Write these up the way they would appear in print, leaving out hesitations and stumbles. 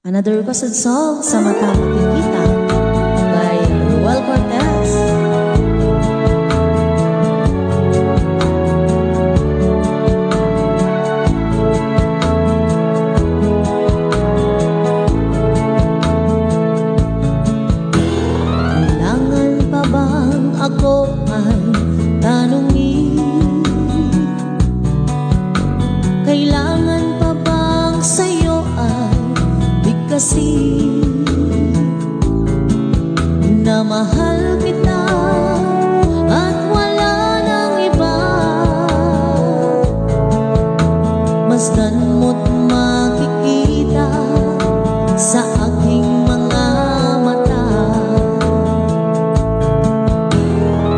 Another requested song, Sa Mata Makikita by Roel Cortez. Kailangan pa bang ako ay tanungin? Kailangan pa bang sa'yo ay bigkasin na mahal kita at wala nang iba? Masdan mo't makikita sa aking mga mata.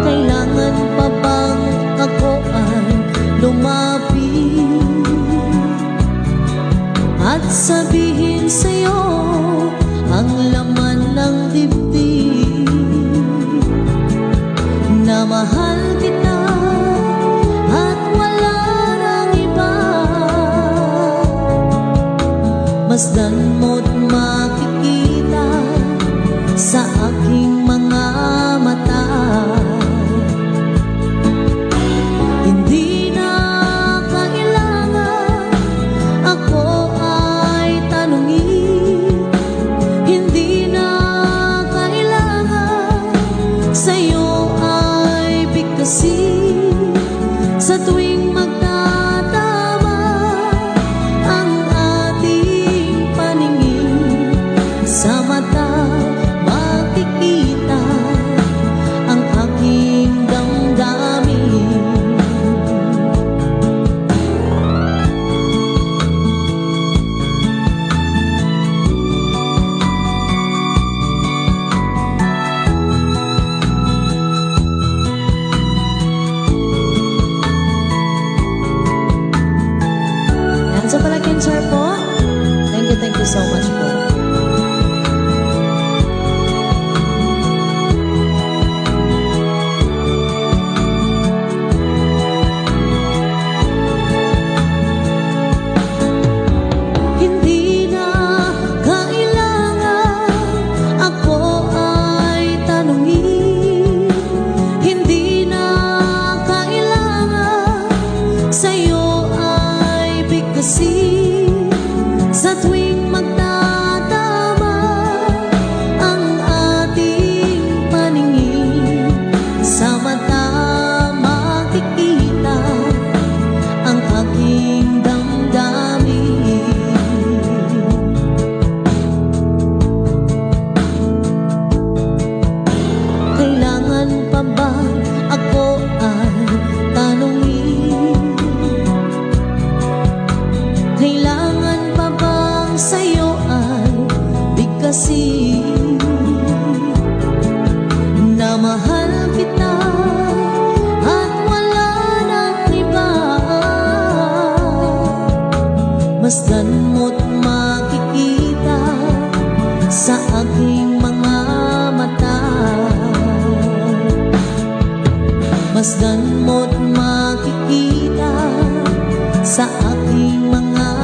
Kailangan pa bang ako ay lumapit at sabihin sa'yo ang laman ng dibdib na mahal kita at wala nang iba? Masdan mo't makikita sa aking mga mata. Hindi na kailangan ako ay tanungin, hindi na kailangan sa'yo ay bigkasin. Sa tuwing magtatama ang ating paningin, sa mata makikita ang aking damdamin. Sa Palakenchar po, thank you so much po. Hindi na kailangan ako ay tanungin, hindi na kailangan sa'yo ay bigkasin. Sa tuwing magtatama ang ating paningin, sa mata makikita ang aking damdamin. Kailangan pa ba ako ay tanungin? Kailangan pa bang sa'yo ay bigkasin na mahal kita at wala nang iba? Masdan mo't makikita sa aking mga mata. Masdan mo't makikita sa aking mga